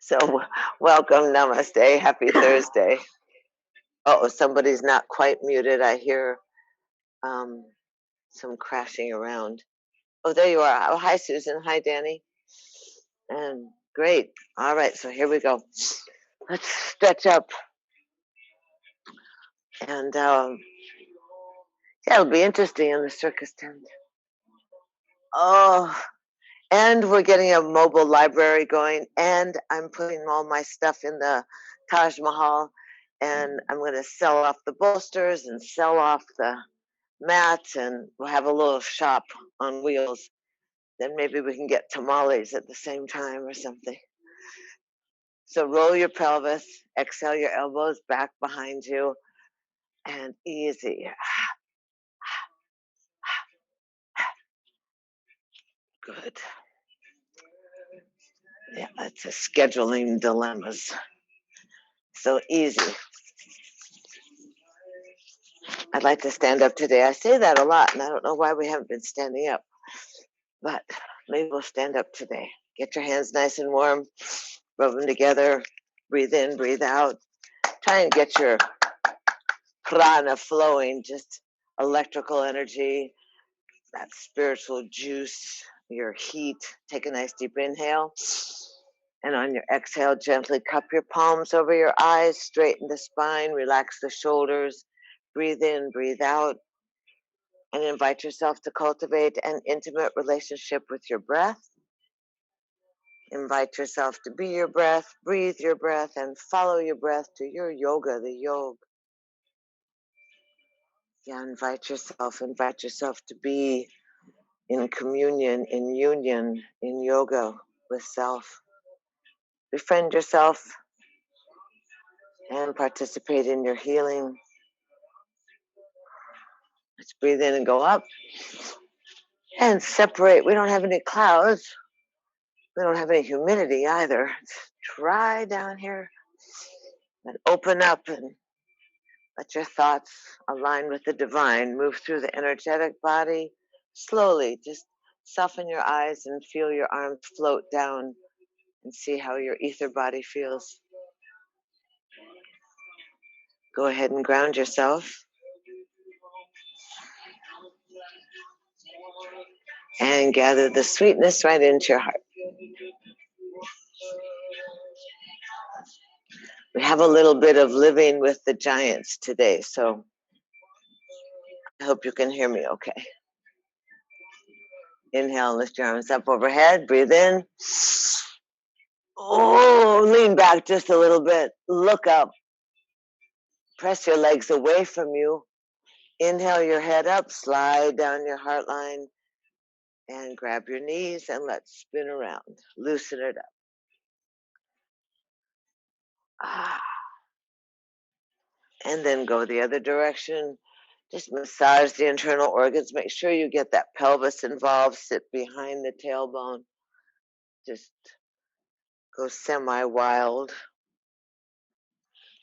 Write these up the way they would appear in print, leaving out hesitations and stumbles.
So, welcome, namaste, happy Thursday. Oh, somebody's not quite muted. I hear um, some crashing around. Oh, there you are. Oh, hi, Susan. Hi, Danny. And great. All right, so here we go. Let's stretch up. And yeah, it'll be interesting in the circus tent. Oh, and we're getting a mobile library going, and I'm putting all my stuff in the Taj Mahal, and I'm going to sell off the bolsters and sell off the mats, and we'll have a little shop on wheels. Then maybe we can get tamales at the same time or something. So roll your pelvis, exhale your elbows back behind you, and easy. Good. Yeah, that's a scheduling dilemmas. So easy. I'd like to stand up today. I say that a lot, and I don't know why we haven't been standing up, but maybe we'll stand up today. Get your hands nice and warm, rub them together, breathe in, breathe out. Try and get your prana flowing, just electrical energy, that spiritual juice, your heat. Take a nice deep inhale. And on your exhale, gently cup your palms over your eyes, straighten the spine, relax the shoulders. Breathe in, breathe out, and invite yourself to cultivate an intimate relationship with your breath. Invite yourself to be your breath, breathe your breath, and follow your breath to your yoga, the yog. Yeah, invite yourself to be in communion, in union, in yoga with self. Befriend yourself and participate in your healing. Let's breathe in and go up and separate. We don't have any clouds. We don't have any humidity either. It's dry down here. And open up and let your thoughts align with the divine. Move through the energetic body slowly. Just soften your eyes and feel your arms float down and see how your ether body feels. Go ahead and ground yourself. And gather the sweetness right into your heart. We have a little bit of living with the giants today, so I hope you can hear me okay. Inhale, lift your arms up overhead, breathe in. Oh, lean back just a little bit, look up. Press your legs away from you. Inhale your head up, slide down your heart line, and grab your knees and let's spin around. Loosen it up. And then go the other direction. Just massage the internal organs. Make sure you get that pelvis involved. Sit behind the tailbone. Just go semi-wild.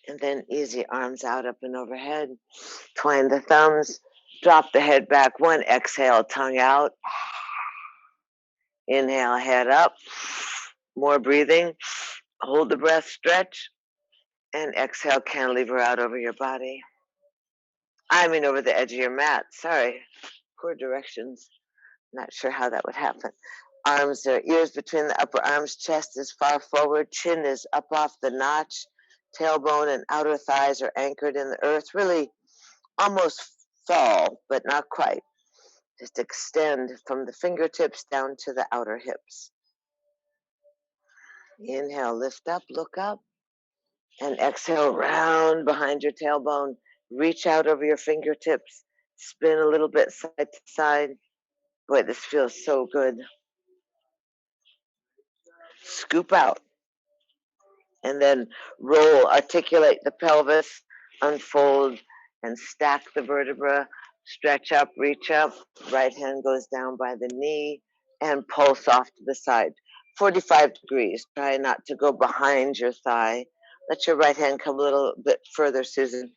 And then easy, arms out, up and overhead. Twine the thumbs. Drop the head back. One exhale, tongue out. Inhale, head up. More breathing. Hold the breath, stretch. And exhale, cantilever out over your body. I mean over the edge of your mat. Sorry. Poor directions. Not sure how that would happen. Arms or ears between the upper arms, chest is far forward, chin is up off the notch, tailbone and outer thighs are anchored in the earth, really almost fall, but not quite. Just extend from the fingertips down to the outer hips. Inhale, lift up, look up, and exhale, round behind your tailbone, reach out over your fingertips, spin a little bit side to side. Boy, this feels so good. Scoop out. And then roll, articulate the pelvis, unfold, and stack the vertebra. Stretch up, reach up. Right hand goes down by the knee and pulse off to the side. 45 degrees. Try not to go behind your thigh. Let your right hand come a little bit further, Susan.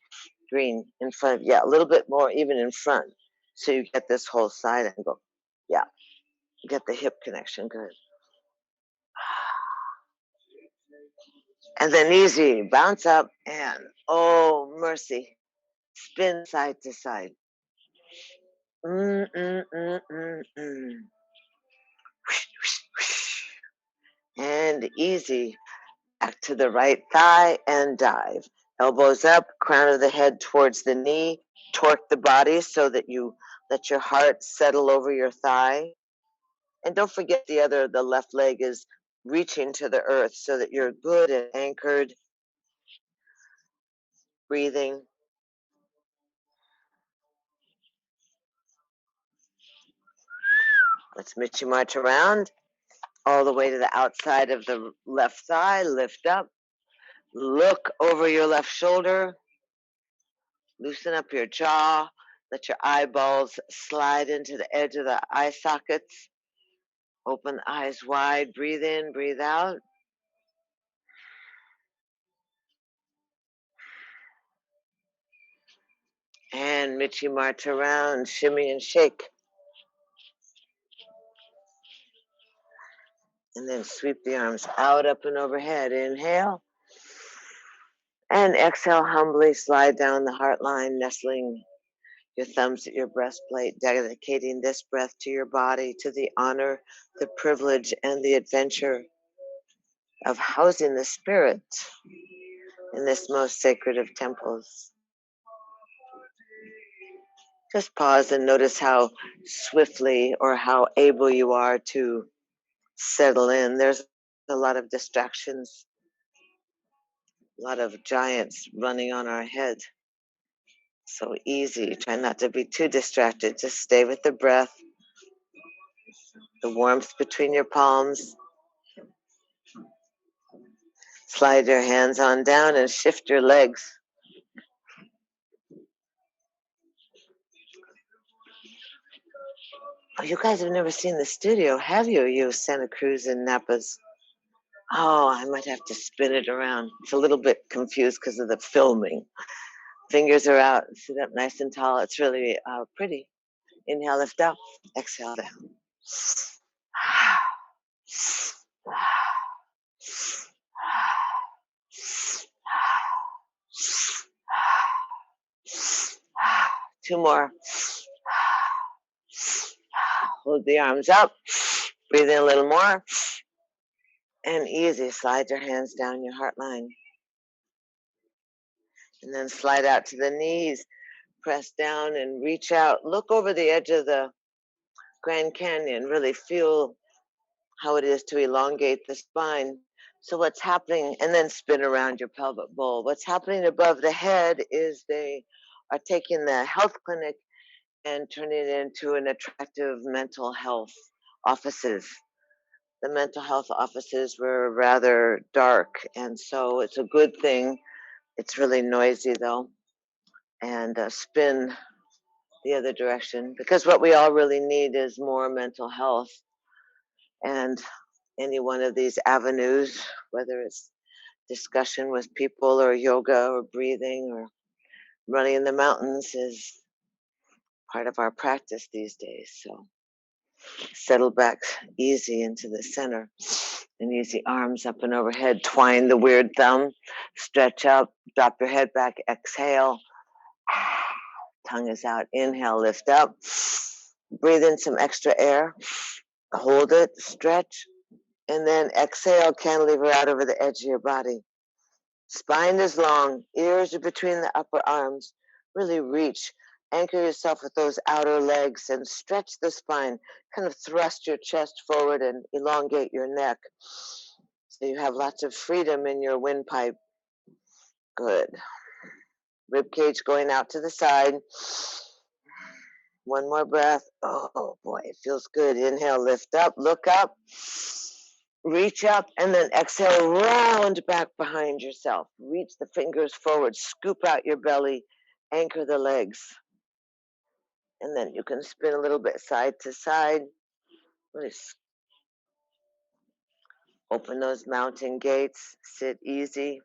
Green, in front. Yeah, a little bit more even in front. So you get this whole side angle. Yeah, get the hip connection good. And then easy, bounce up and, oh, mercy, spin side to side. Mm, mm, mm, mm, mm. And easy, back to the right thigh and dive. Elbows up, crown of the head towards the knee. Torque the body so that you let your heart settle over your thigh. And don't forget the left leg is reaching to the earth so that you're good and anchored, breathing. Let's Michi march around all the way to the outside of the left thigh. Lift up. Look over your left shoulder. Loosen up your jaw. Let your eyeballs slide into the edge of the eye sockets. Open the eyes wide. Breathe in, breathe out. And Michi march around, shimmy and shake. And then sweep the arms out, up, and overhead. Inhale. And exhale, humbly slide down the heart line, nestling your thumbs at your breastplate, dedicating this breath to your body, to the honor, the privilege, and the adventure of housing the spirit in this most sacred of temples. Just pause and notice how swiftly or how able you are to settle in. There's a lot of distractions, a lot of giants running on our head. So easy. Try not to be too distracted. Just stay with the breath, the warmth between your palms. Slide your hands on down and shift your legs. Oh, you guys have never seen the studio, have you? You Santa Cruz and Napas. Oh, I might have to spin it around. It's a little bit confused because of the filming. Fingers are out. Sit up nice and tall. It's really pretty. Inhale, lift up. Exhale down. Two more. Hold the arms up. Breathe in a little more. And easy, slide your hands down your heart line. And then slide out to the knees. Press down and reach out. Look over the edge of the Grand Canyon. Really feel how it is to elongate the spine. So what's happening, and then spin around your pelvic bowl. What's happening above the head is they are taking the health clinic and turning it into an attractive mental health offices. The mental health offices were rather dark, and so it's a good thing. It's really noisy though, and spin the other direction, because what we all really need is more mental health. And any one of these avenues, whether it's discussion with people or yoga or breathing or running in the mountains, is part of our practice these days. So settle back easy into the center and easy arms up and overhead. Twine the weird thumb, stretch up, drop your head back, exhale. Tongue is out. Inhale, lift up. Breathe in some extra air. Hold it, stretch, and then exhale, cantilever out over the edge of your body. Spine is long, ears are between the upper arms. Really reach. Anchor yourself with those outer legs and stretch the spine. Kind of thrust your chest forward and elongate your neck. So you have lots of freedom in your windpipe. Good. Rib cage going out to the side. One more breath. Oh boy, it feels good. Inhale, lift up, look up, reach up, and then exhale, round back behind yourself. Reach the fingers forward, scoop out your belly, anchor the legs. And then you can spin a little bit side to side. Really open those mountain gates, sit easy.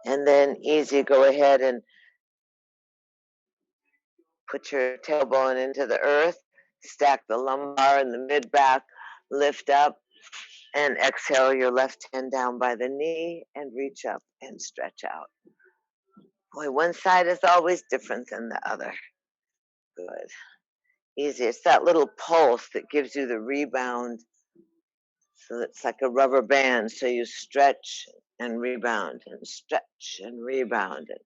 And then easy, go ahead and put your tailbone into the earth, stack the lumbar and the mid back, lift up, And exhale your left hand down by the knee and reach up and stretch out. Boy, one side is always different than the other. Good. Easy. It's that little pulse that gives you the rebound. So it's like a rubber band. So you stretch and rebound and stretch and rebound and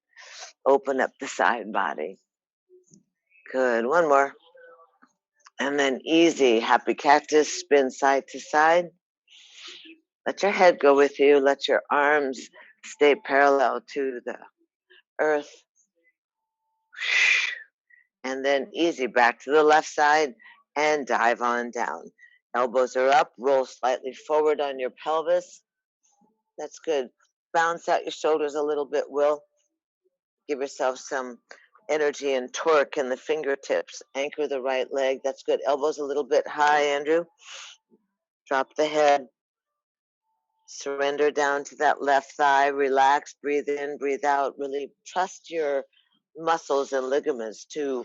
open up the side body. Good. One more. And then easy. Happy cactus. Spin side to side. Let your head go with you. Let your arms stay parallel to the earth. And then easy back to the left side and dive on down. Elbows are up. Roll slightly forward on your pelvis. That's good. Bounce out your shoulders a little bit, Will. Give yourself some energy and torque in the fingertips. Anchor the right leg. That's good. Elbows a little bit high, Andrew. Drop the head. Surrender down to that left thigh. Relax. Breathe in, breathe out. Really trust your muscles and ligaments to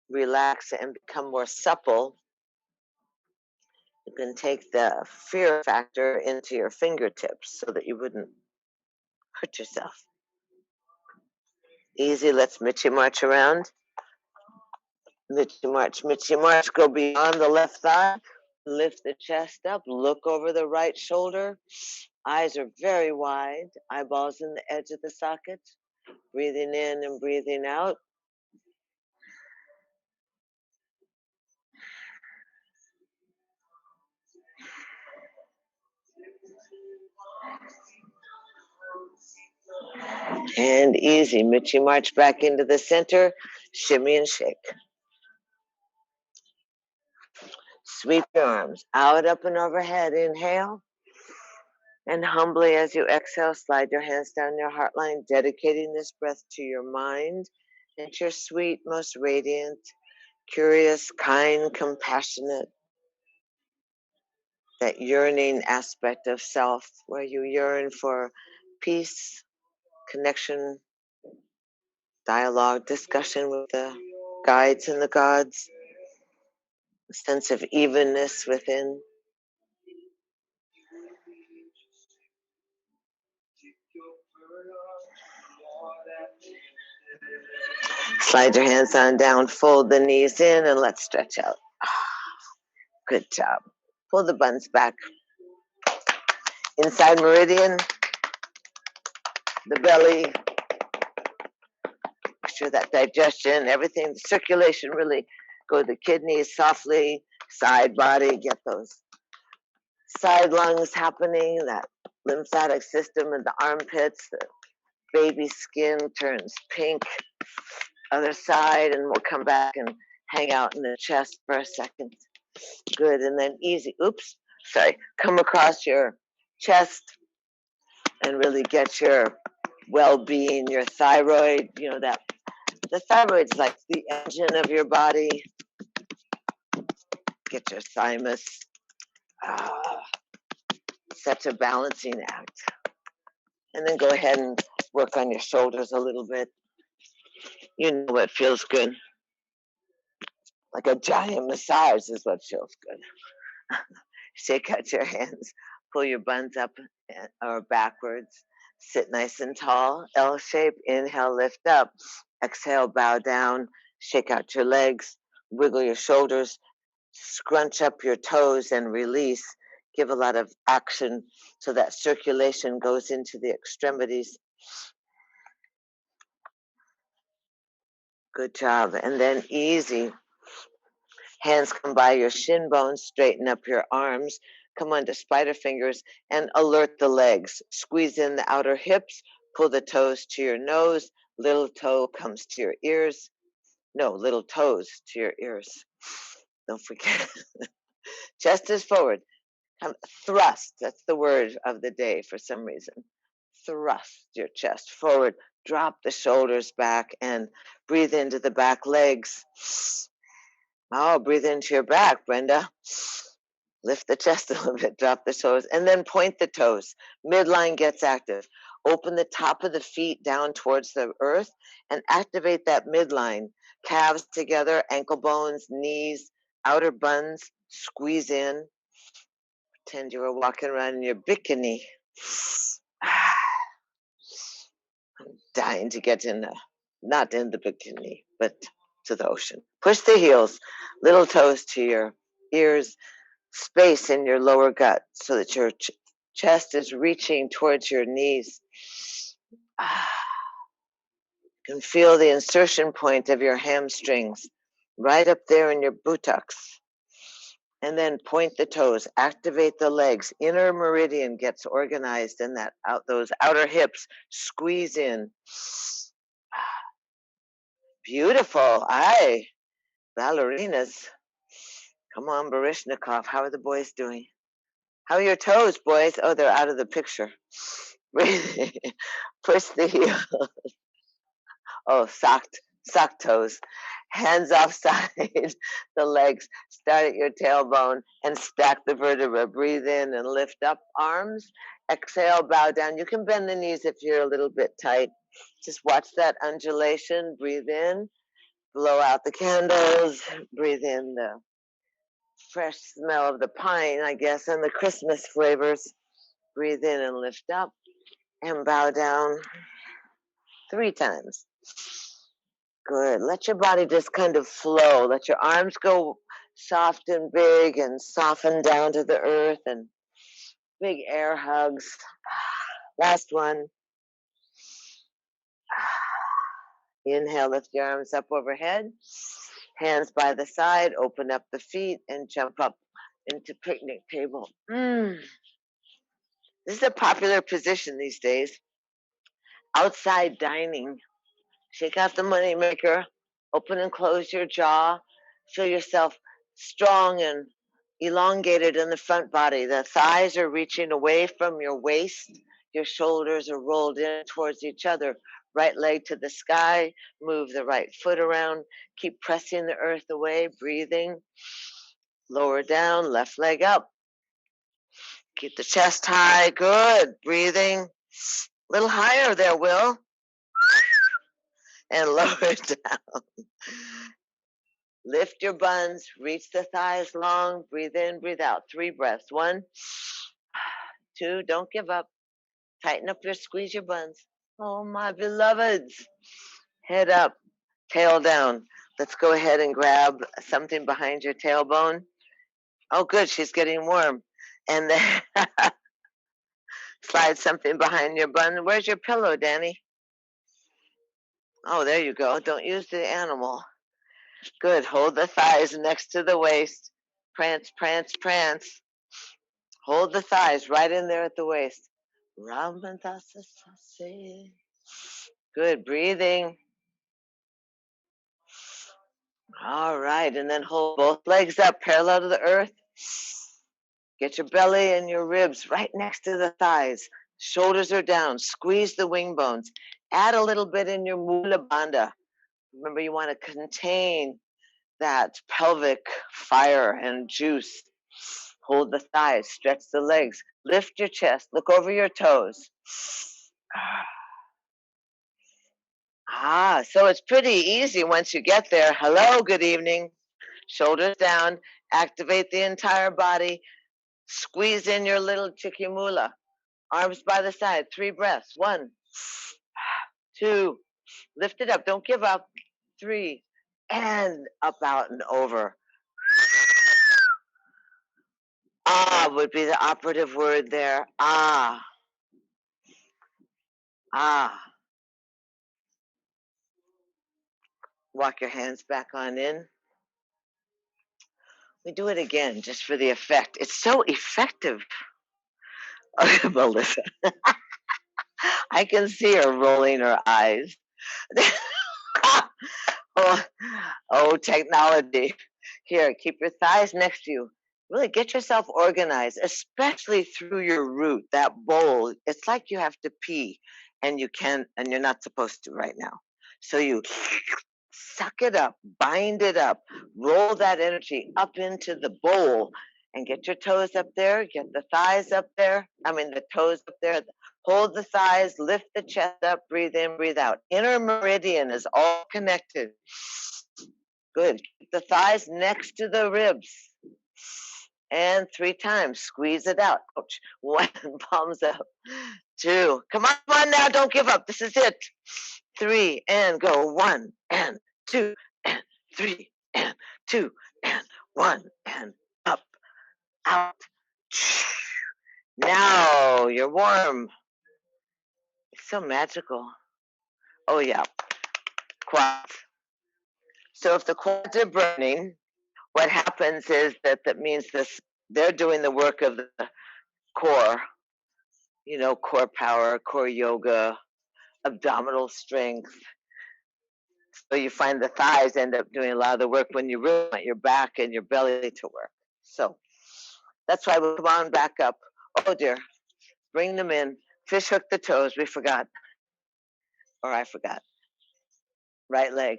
relax and become more supple. You can take the fear factor into your fingertips so that you wouldn't hurt yourself. Easy. Let's Mitchy march around. Mitchy march, Mitchy march. Go beyond the left thigh. Lift the chest up. Look over the right shoulder. Eyes are very wide. Eyeballs in the edge of the socket. Breathing in and breathing out. And easy. Mitchy march back into the center. Shimmy and shake. Sweep your arms out, up, and overhead. Inhale. And humbly, as you exhale, slide your hands down your heart line, dedicating this breath to your mind and to your sweet, most radiant, curious, kind, compassionate, that yearning aspect of self where you yearn for peace, connection, dialogue, discussion with the guides and the gods, a sense of evenness within. Slide your hands on down, fold the knees in, and let's stretch out. Good job. Pull the buns back. Inside meridian, the belly. Make sure that digestion, everything, the circulation really go to the kidneys softly, side body, get those side lungs happening, that lymphatic system in the armpits, the baby skin turns pink. Other side, and we'll come back and hang out in the chest for a second. Good, and then easy. Oops, sorry. Come across your chest and really get your well-being, your thyroid. You know that the thyroid's like the engine of your body. Get your thymus. Such a balancing act. And then go ahead and work on your shoulders a little bit. You know what feels good. Like a giant massage is what feels good. Shake out your hands. Pull your buns up or backwards. Sit nice and tall. L shape. Inhale, lift up. Exhale, bow down. Shake out your legs. Wiggle your shoulders. Scrunch up your toes and release. Give a lot of action so that circulation goes into the extremities. Good job. And then easy. Hands come by your shin bones, straighten up your arms, come onto spider fingers, and alert the legs. Squeeze in the outer hips, pull the toes to your nose, little toe comes to your ears. No, little toes to your ears. Don't forget. Chest is forward. Thrust, that's the word of the day for some reason. Thrust your chest forward, drop the shoulders back, and breathe into the back legs. Oh, breathe into your back, Brenda. Lift the chest a little bit, drop the shoulders, and then point the toes. Midline gets active. Open the top of the feet down towards the earth and activate that midline. Calves together, ankle bones, knees, outer buns, squeeze in. Pretend you were walking around in your bikini. I'm dying to get not in the bikini, but to the ocean. Push the heels, little toes to your ears, space in your lower gut so that your chest is reaching towards your knees. You can feel the insertion point of your hamstrings right up there in your buttocks. And then point the toes, activate the legs. Inner meridian gets organized in those outer hips. Squeeze in. Beautiful. Aye. Ballerinas. Come on, Barishnikov. How are the boys doing? How are your toes, boys? Oh, they're out of the picture. Push the heel. Oh, sock toes. Hands off side, the legs. Start at your tailbone and stack the vertebra. Breathe in and lift up arms. Exhale, bow down. You can bend the knees if you're a little bit tight. Just watch that undulation. Breathe in, blow out the candles. Breathe in the fresh smell of the pine, I guess, and the Christmas flavors. Breathe in and lift up and bow down 3 times. Good. Let your body just kind of flow. Let your arms go soft and big and soften down to the earth and big air hugs. Last one. Inhale, lift your arms up overhead. Hands by the side, open up the feet and jump up into picnic table. This is a popular position these days. Outside dining. Shake out the money maker, open and close your jaw, feel yourself strong and elongated in the front body. The thighs are reaching away from your waist, your shoulders are rolled in towards each other. Right leg to the sky, move the right foot around, keep pressing the earth away, breathing. Lower down, left leg up. Keep the chest high, good, breathing. A little higher there, Will. And lower down. Lift your buns, reach the thighs long, breathe in, breathe out. 3 breaths. 1, 2, don't give up. Tighten up squeeze your buns. Oh, my beloveds. Head up, tail down. Let's go ahead and grab something behind your tailbone. Oh, good, she's getting warm. And then slide something behind your bun. Where's your pillow, Danny? Oh, there you go. Don't use the animal. Good. Hold the thighs next to the waist. Prance, prance, prance. Hold the thighs right in there at the waist. Good. Breathing. All right. And then hold both legs up parallel to the earth. Get your belly and your ribs right next to the thighs. Shoulders are down. Squeeze the wing bones. Add a little bit in your mula bandha. Remember, you want to contain that pelvic fire and juice. Hold the thighs, stretch the legs, lift your chest, look over your toes. So it's pretty easy once you get there. Hello, good evening. Shoulders down, activate the entire body, squeeze in your little chikimula. Arms by the side, 3 breaths. 1, 2, lift it up, don't give up. 3, and up, out, and over. Would be the operative word there. Walk your hands back on in. We do it again just for the effect. It's so effective. Okay, Melissa. I can see her rolling her eyes. oh, technology. Here, keep your thighs next to you. Really get yourself organized, especially through your root, that bowl. It's like you have to pee and you can't, and you're not supposed to right now. So you suck it up, bind it up, roll that energy up into the bowl and get your toes up there, get the thighs up there. The toes up there. Hold the thighs, lift the chest up, breathe in, breathe out. Inner meridian is all connected. Good. Keep the thighs next to the ribs. and 3 times. Squeeze it out. Ouch. 1, palms up. 2, come on now, don't give up. This is it. 3, and go. 1, and 2, and 3, and 2, and 1, and up, out. Now you're warm. It's so magical. Oh yeah, quads. So if the quads are burning, what happens is that means they're doing the work of the core, core power, core yoga, abdominal strength. So you find the thighs end up doing a lot of the work when you really want your back and your belly to work. So that's why we come on back up. Oh dear, bring them in. Fish hook the toes. We forgot, or I forgot. Right leg.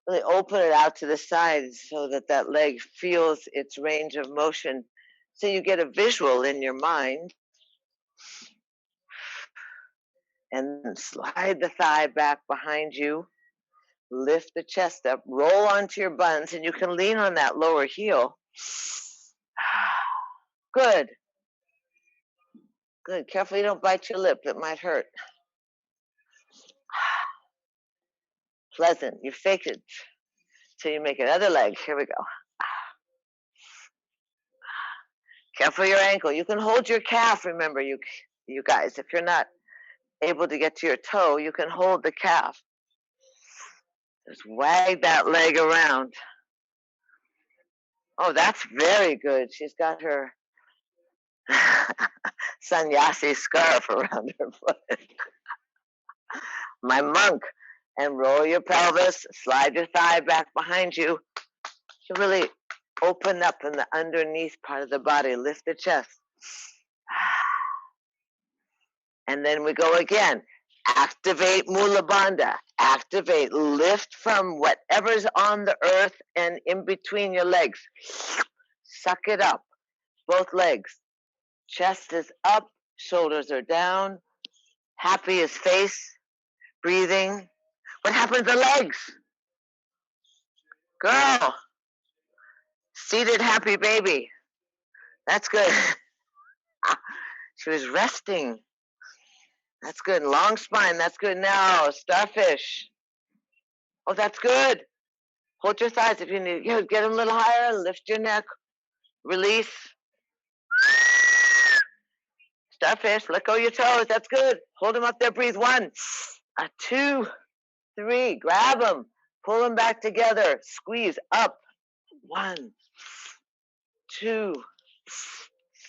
Really open it out to the side so that leg feels its range of motion. So you get a visual in your mind. And slide the thigh back behind you. Lift the chest up. Roll onto your buns, and you can lean on that lower heel. Good. Good. Careful you don't bite your lip. It might hurt. Pleasant. You fake it till you make another leg. Here we go. Careful your ankle. You can hold your calf. Remember, you guys, if you're not able to get to your toe, you can hold the calf. Just wag that leg around. Oh, that's very good. She's got her sannyasi scarf around her foot. My monk. And roll your pelvis, slide your thigh back behind you to really open up in the underneath part of the body. Lift the chest. And then we go again. Activate Mula Bandha. Activate. Lift from whatever's on the earth and in between your legs. Suck it up. Both legs. Chest is up. Shoulders are down. Happy as face. Breathing. What happened to the legs? Girl. Seated happy baby. That's good. She was resting. That's good. Long spine. That's good. Now, starfish. Oh, that's good. Hold your thighs if you need. Get them a little higher. Lift your neck. Release. Starfish. Let go of your toes. That's good. Hold them up there. Breathe. 1, 2, 3. Grab them. Pull them back together. Squeeze up. 1, 2,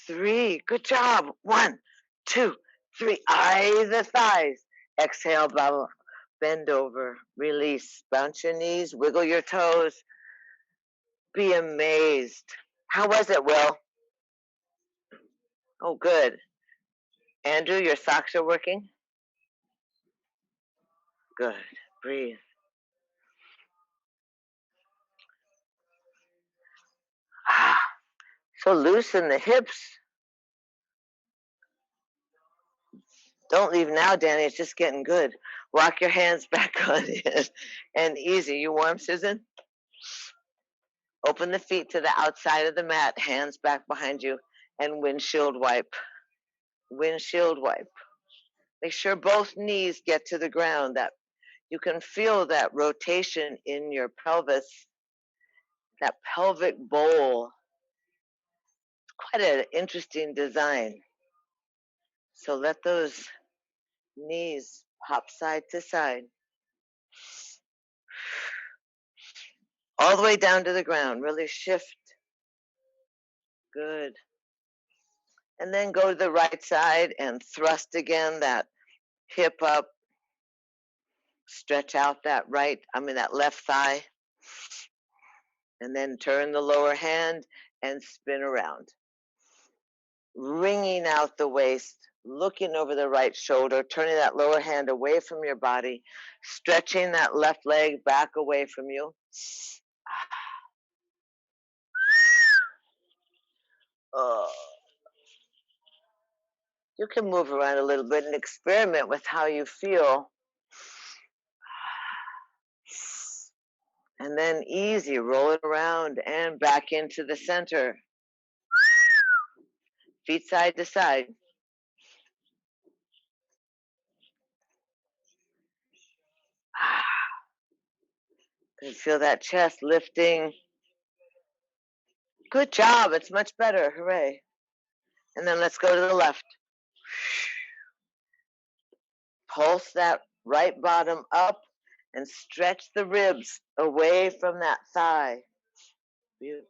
3. Good job. 1, 2, 3. Eye the thighs. Exhale. Bend over. Release. Bounce your knees. Wiggle your toes. Be amazed. How was it, Will? Oh, good. Andrew, your socks are working? Good. Breathe. So loosen the hips. Don't leave now, Danny. It's just getting good. Walk your hands back on in. And easy. You warm, Susan? Open the feet to the outside of the mat. Hands back behind you. And windshield wipe. Windshield wipe. Make sure both knees get to the ground. That you can feel that rotation in your pelvis. That pelvic bowl. Quite an interesting design. So let those knees hop side to side. All the way down to the ground. Really shift. Good. And then go to the right side and thrust again that hip up. Stretch out that left thigh. And then turn the lower hand and spin around. Wringing out the waist, looking over the right shoulder, turning that lower hand away from your body, stretching that left leg back away from you. You can move around a little bit and experiment with how you feel. And then easy, roll it around and back into the center. Feet side to side. And feel that chest lifting. Good job. It's much better. Hooray. And then let's go to the left. Pulse that right bottom up and stretch the ribs away from that thigh. Beautiful.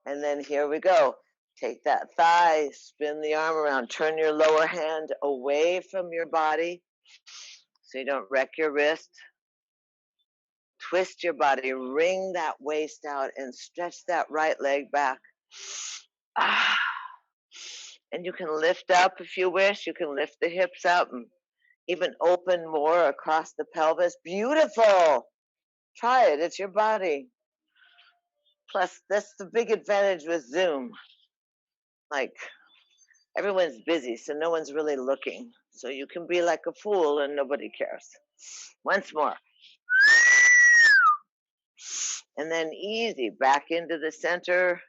And then here we go. Take that thigh, spin the arm around, turn your lower hand away from your body so you don't wreck your wrist. Twist your body, wring that waist out, and stretch that right leg back. And you can lift up if you wish. You can lift the hips up and even open more across the pelvis. Beautiful. Try it. It's your body. Plus, that's the big advantage with Zoom. Like, everyone's busy, so no one's really looking. So you can be like a fool and nobody cares. Once more. And then easy, back into the center.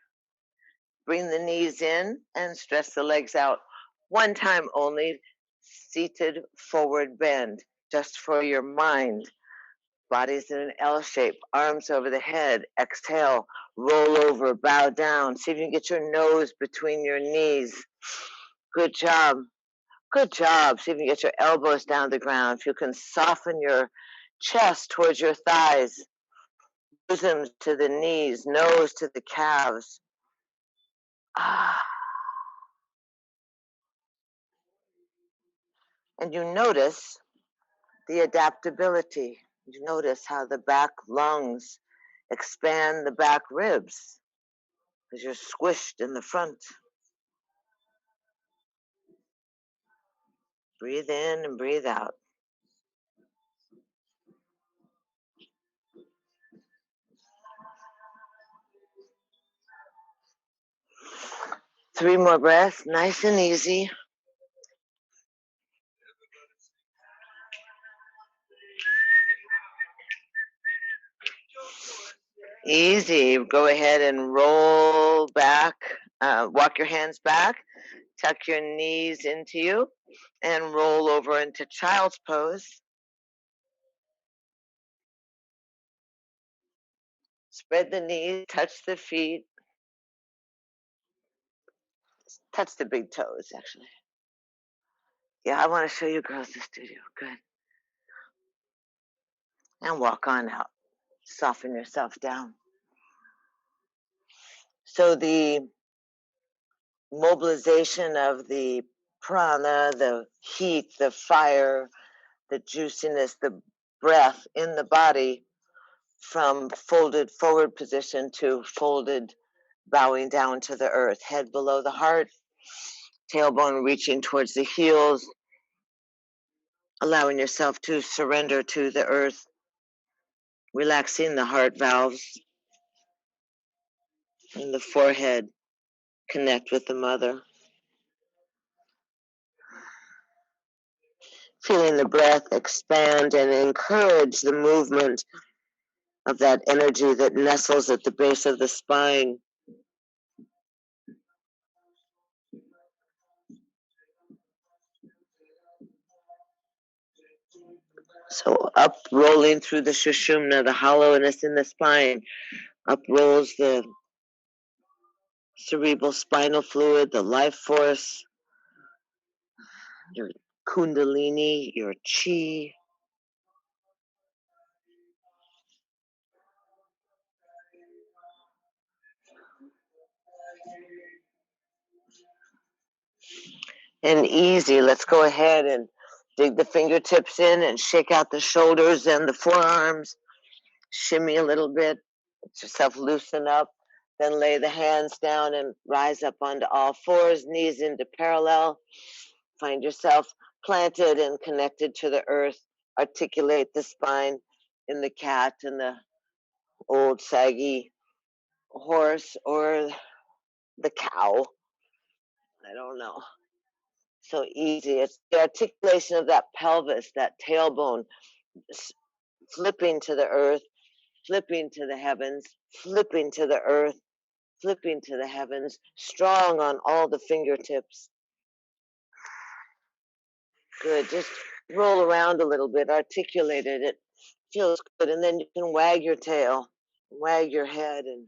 Bring the knees in and stretch the legs out. One time only, seated forward bend, just for your mind. Body's in an L shape, arms over the head. Exhale, roll over, bow down. See if you can get your nose between your knees. Good job. Good job. See if you can get your elbows down the ground. If you can soften your chest towards your thighs, bosom to the knees, nose to the calves. And you notice the adaptability. You notice how the back lungs expand the back ribs because you're squished in the front. Breathe in and breathe out. Three more breaths, nice and easy. Easy. Go ahead and roll back. Walk your hands back. Tuck your knees into you and roll over into child's pose. Spread the knees, touch the feet. Touch the big toes, actually. Yeah, I want to show you girls the studio. Good. And walk on out. Soften yourself down. So the mobilization of the prana, the heat, the fire, the juiciness, the breath in the body from folded forward position to folded bowing down to the earth, head below the heart, tailbone reaching towards the heels, allowing yourself to surrender to the earth, relaxing the heart valves and the forehead, connect with the mother. Feeling the breath expand and encourage the movement of that energy that nestles at the base of the spine. So up rolling through the Sushumna, the hollowness in the spine, up rolls the cerebral spinal fluid, the life force, your kundalini, your chi. And easy, let's go ahead and dig the fingertips in and shake out the shoulders and the forearms. Shimmy a little bit, let yourself loosen up. Then lay the hands down and rise up onto all fours, knees into parallel. Find yourself planted and connected to the earth. Articulate the spine in the cat and the old saggy horse or the cow. I don't know. So easy. It's the articulation of that pelvis, that tailbone, flipping to the earth, flipping to the heavens, flipping to the earth, flipping to the heavens, strong on all the fingertips. Good. Just roll around a little bit, articulate it. It feels good. And then you can wag your tail, wag your head, and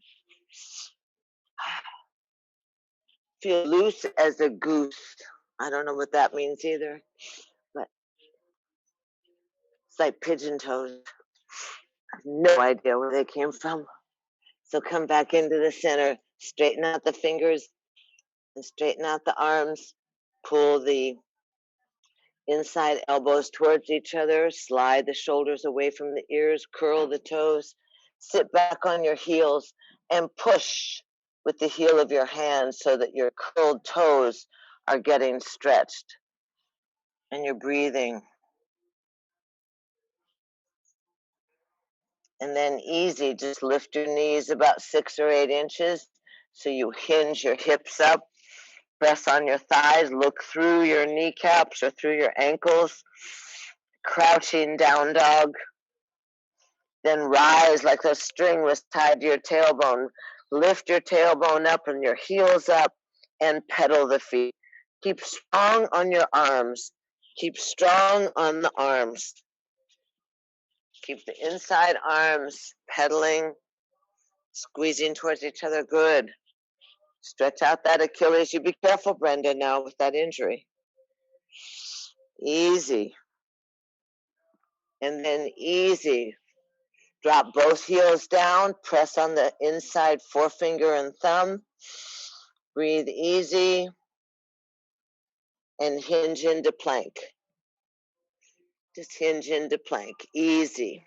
feel loose as a goose. I don't know what that means either, but it's like pigeon toes. I have no idea where they came from. So come back into the center, straighten out the fingers and straighten out the arms. Pull the inside elbows towards each other, slide the shoulders away from the ears, curl the toes, sit back on your heels and push with the heel of your hand so that your curled toes are getting stretched and you're breathing. And then easy, just lift your knees about 6 or 8 inches so you hinge your hips up. Press on your thighs, look through your kneecaps or through your ankles, crouching down dog. Then rise like a string was tied to your tailbone. Lift your tailbone up and your heels up and pedal the feet. Keep strong on your arms. Keep strong on the arms. Keep the inside arms pedaling, squeezing towards each other. Good. Stretch out that Achilles. You be careful, Brenda, now with that injury. Easy. And then easy. Drop both heels down. Press on the inside forefinger and thumb. Breathe easy. And hinge into plank. Just hinge into plank. Easy.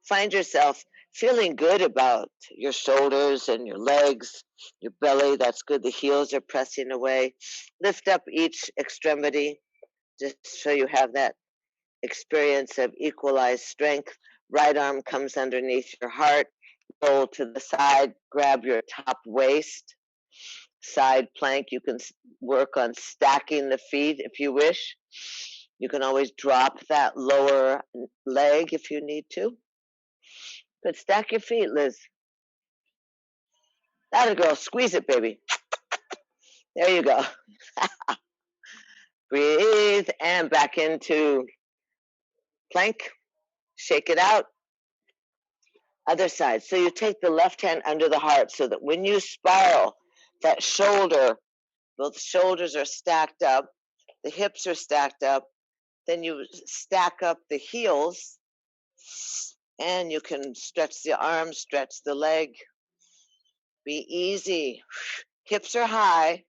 Find yourself feeling good about your shoulders and your legs, your belly. That's good. The heels are pressing away. Lift up each extremity just so you have that experience of equalized strength. Right arm comes underneath your heart. Roll to the side. Grab your top waist. Side plank. You can work on stacking the feet if you wish. You can always drop that lower leg if you need to. But stack your feet, Liz. That a girl. Squeeze it, baby. There you go. Breathe and back into plank. Shake it out. Other side. So you take the left hand under the heart so that when you spiral, that shoulder, both shoulders are stacked up, the hips are stacked up, then you stack up the heels and you can stretch the arms, stretch the leg. Be easy. Hips are high.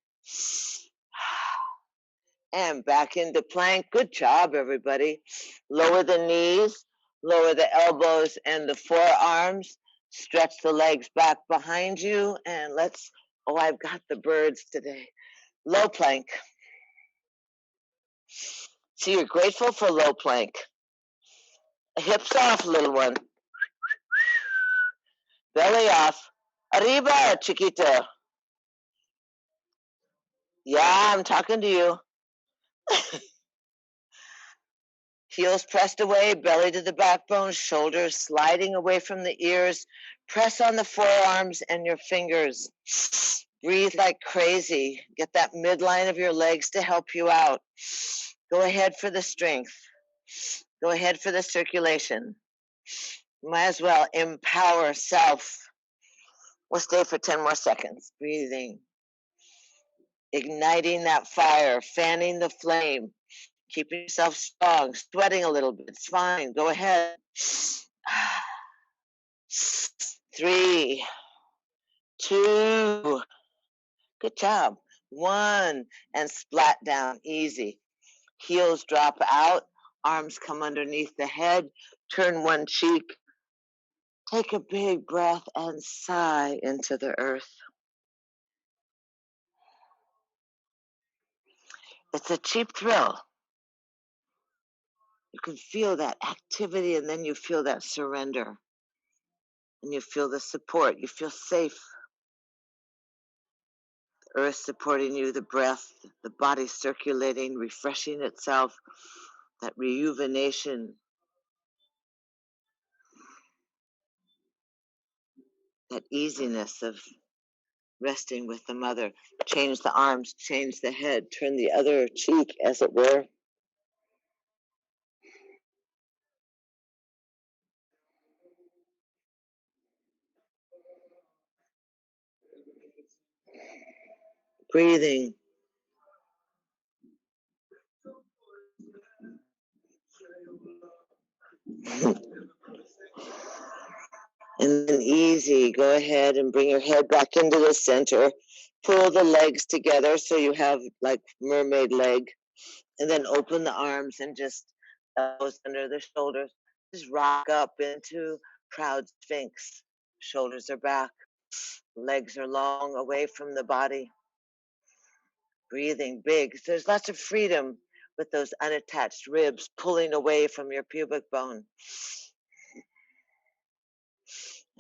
And back into plank. Good job, everybody. Lower the knees, lower the elbows and the forearms. Stretch the legs back behind you. And let's, oh, I've got the birds today. Low plank. So you're grateful for low plank. Hips off, little one. Belly off. Arriba, chiquita. Yeah, I'm talking to you. Heels pressed away, belly to the backbone, shoulders sliding away from the ears. Press on the forearms and your fingers. Breathe like crazy. Get that midline of your legs to help you out. Go ahead for the strength. Go ahead for the circulation. Might as well empower self. We'll stay for 10 more seconds. Breathing. Igniting that fire, fanning the flame. Keeping yourself strong, sweating a little bit. It's fine. Go ahead. 3, 2, good job. 1, and splat down. Easy. Heels drop out. Arms come underneath the head. Turn one cheek. Take a big breath and sigh into the earth. It's a cheap thrill. You can feel that activity and then you feel that surrender. And you feel the support. You feel safe. The earth supporting you, the breath, the body circulating, refreshing itself. that rejuvenation, that easiness of resting with the mother. Change the arms, change the head, turn the other cheek, as it were. Breathing. And then easy, go ahead and bring your head back into the center. Pull the legs together so you have like mermaid leg. And then open the arms and just elbows under the shoulders. Just rock up into proud sphinx. Shoulders are back. Legs are long away from the body. Breathing big. So there's lots of freedom with those unattached ribs pulling away from your pubic bone.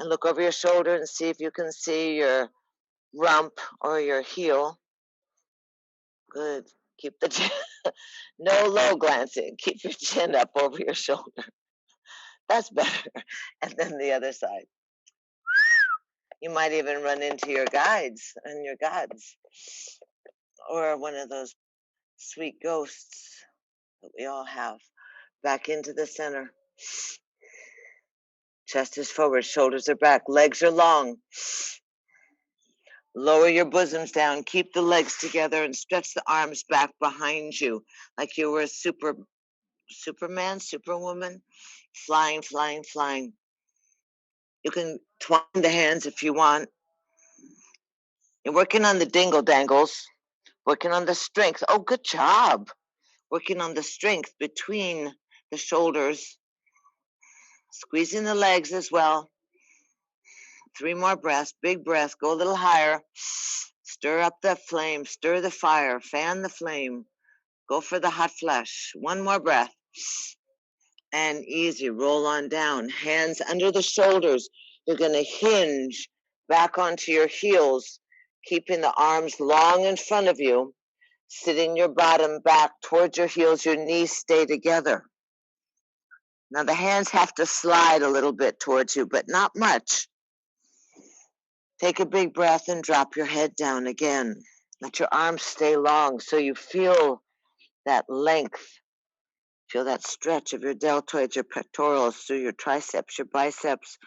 And look over your shoulder and see if you can see your rump or your heel. Good. Keep the chin. No low glancing. Keep your chin up over your shoulder. That's better. And then the other side. You might even run into your guides and your gods, or one of those sweet ghosts that we all have. Back into the center. Chest is forward, shoulders are back, legs are long. Lower your bosoms down, keep the legs together, and stretch the arms back behind you like you were a Superman, Superwoman, flying, flying, flying. You can twine the hands if you want. You're working on the dingle dangles, working on the strength. Oh, good job. Working on the strength between the shoulders, squeezing the legs as well. 3 more breaths, big breath, go a little higher. Stir up the flame, stir the fire, fan the flame. Go for the hot flush. 1 more breath. And easy, roll on down. Hands under the shoulders. You're going to hinge back onto your heels, keeping the arms long in front of you, sitting your bottom back towards your heels. Your knees stay together. Now the hands have to slide a little bit towards you, but not much. Take a big breath and drop your head down again. Let your arms stay long so you feel that length. Feel that stretch of your deltoids, your pectorals, through your triceps, your biceps.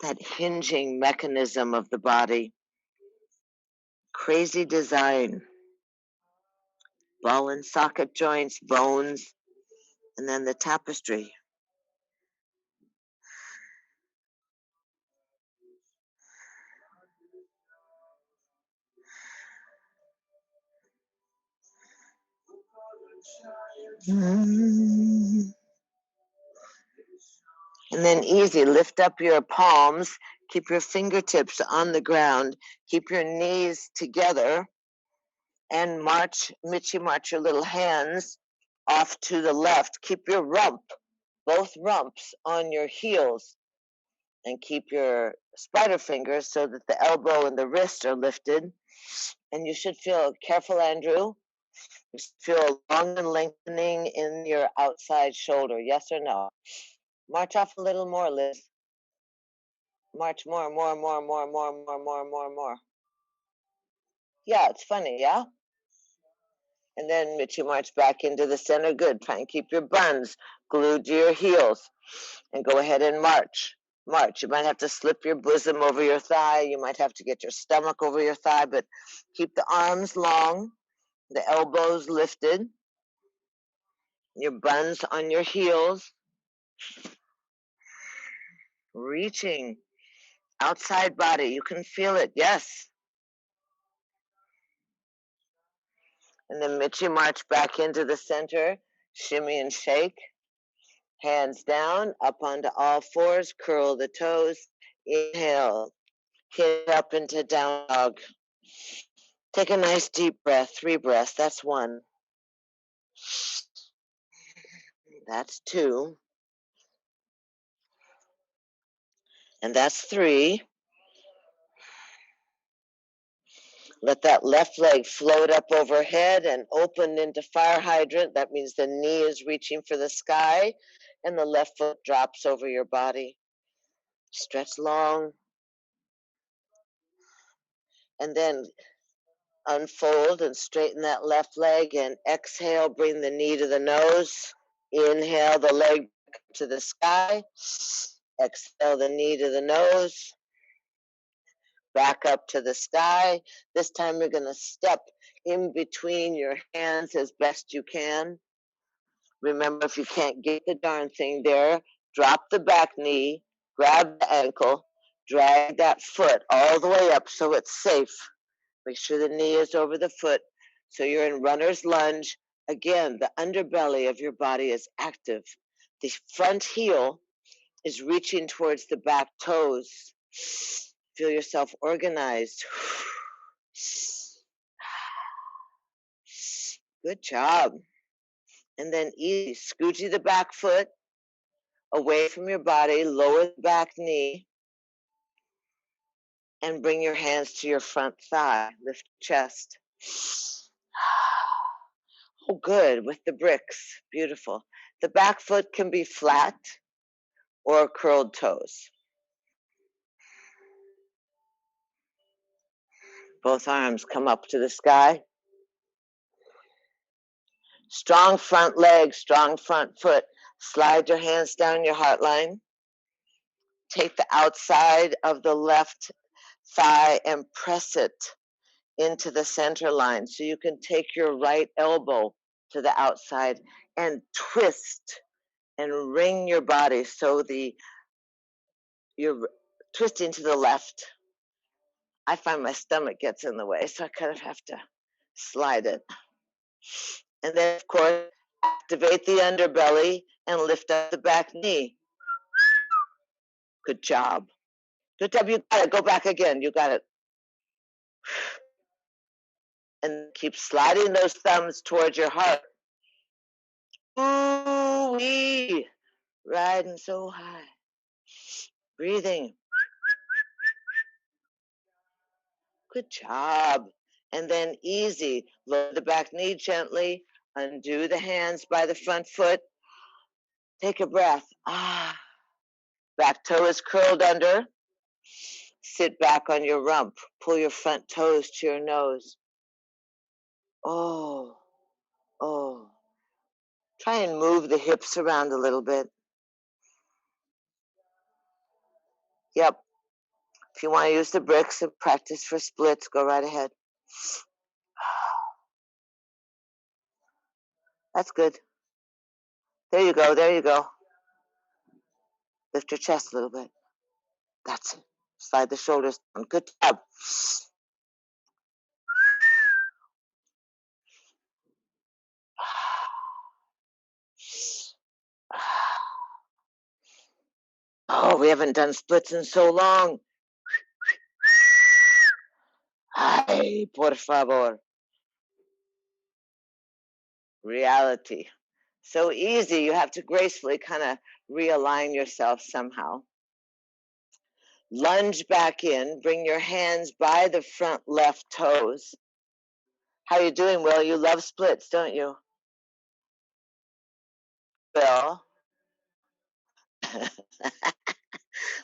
That hinging mechanism of the body. Crazy design. Ball and socket joints, bones, and then the tapestry. And then easy, lift up your palms, keep your fingertips on the ground, keep your knees together, and march, Mitchy march your little hands off to the left. Keep your rump, both rumps on your heels, and keep your spider fingers so that the elbow and the wrist are lifted. And you should feel, careful, Andrew, you should feel long and lengthening in your outside shoulder. Yes or no? March off a little more, Liz. March more. Yeah, it's funny, yeah? And then Mitchy march back into the center. Good. Try and keep your buns glued to your heels. And go ahead and march. March. You might have to slip your bosom over your thigh. You might have to get your stomach over your thigh, but keep the arms long, the elbows lifted, your buns on your heels. Reaching outside body. You can feel it. Yes. And then Mitchy march back into the center. Shimmy and shake. Hands down, up onto all fours. Curl the toes. Inhale. Hit up into down dog. Take a nice deep breath. 3 breaths. That's 1. That's 2. And that's 3. Let that left leg float up overhead and open into fire hydrant. That means the knee is reaching for the sky and the left foot drops over your body. Stretch long. And then unfold and straighten that left leg and exhale, bring the knee to the nose. Inhale the leg to the sky. Exhale the knee to the nose. Back up to the sky. This time you're going to step in between your hands as best you can. Remember, if you can't get the darn thing there, drop the back knee, grab the ankle, drag that foot all the way up so it's safe. Make sure the knee is over the foot. So you're in runner's lunge. Again, the underbelly of your body is active. The front heel is reaching towards the back toes. Feel yourself organized. Good job. And then easy, scoochie the back foot away from your body, lower the back knee, and bring your hands to your front thigh. Lift your chest. Oh, good, with the bricks. Beautiful. The back foot can be flat or curled toes. Both arms come up to the sky. Strong front leg, strong front foot. Slide your hands down your heart line. Take the outside of the left thigh and press it into the center line. So you can take your right elbow to the outside and twist and wring your body so you're twisting to the left. I find my stomach gets in the way, so I kind of have to slide it. And then, of course, activate the underbelly and lift up the back knee. Good job. Good job. You got it. Go back again. You got it. And keep sliding those thumbs towards your heart. Ooh-wee. Riding so high. Breathing. Good job. And then easy. Lower the back knee gently. Undo the hands by the front foot. Take a breath. Back toe is curled under. Sit back on your rump. Pull your front toes to your nose. Oh. Try and move the hips around a little bit. Yep. If you want to use the bricks and practice for splits, go right ahead. That's good. There you go. There you go. Lift your chest a little bit. That's it. Slide the shoulders down. Good job. Oh, we haven't done splits in so long. Ay, por favor. Reality. So easy. You have to gracefully kind of realign yourself somehow. Lunge back in. Bring your hands by the front left toes. How you doing, Will? You love splits, don't you? Will.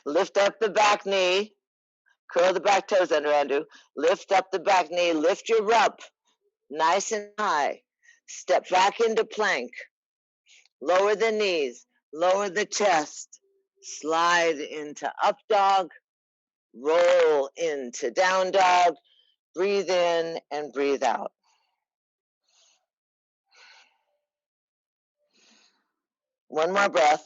Lift up the back knee. Curl the back toes under, Andrew. Lift up the back knee. Lift your rump nice and high. Step back into plank. Lower the knees. Lower the chest. Slide into up dog. Roll into down dog. Breathe in and breathe out. One more breath.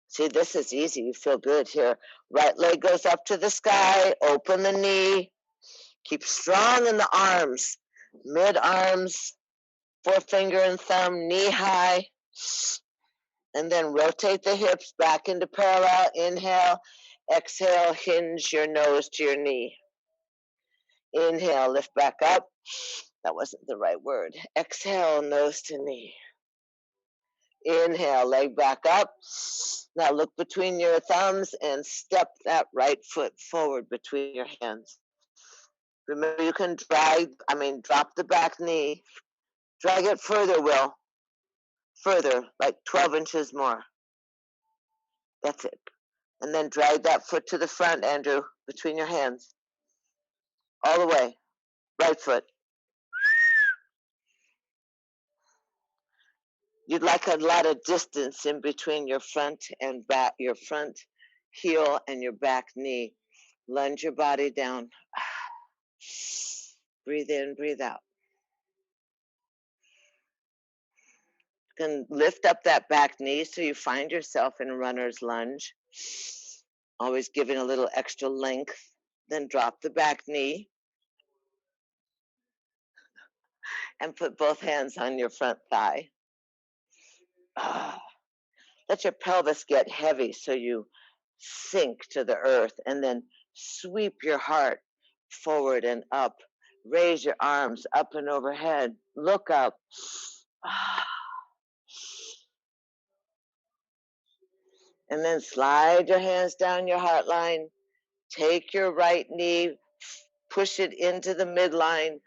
See, this is easy. You feel good here. Right leg goes up to the sky. Open the knee. Keep strong in the arms. Mid arms, forefinger and thumb, knee high. And then rotate the hips back into parallel. Inhale. Exhale, hinge your nose to your knee. Inhale, lift back up. That wasn't the right word. Exhale, nose to knee. Inhale, leg back up. Now look between your thumbs and step that right foot forward between your hands. Remember, you can drop the back knee. Drag it further, Will. Further, like 12 inches more. That's it. And then drag that foot to the front, Andrew, between your hands. All the way. Right foot. You'd like a lot of distance in between your front and back, your front heel and your back knee. Lunge your body down. Breathe in, breathe out. You can lift up that back knee so you find yourself in runner's lunge. Always giving a little extra length. Then drop the back knee and put both hands on your front thigh. Let your pelvis get heavy so you sink to the earth, and then sweep your heart forward and up. Raise your arms up and overhead. Look up. And then slide your hands down your heart line. Take your right knee, push it into the midline.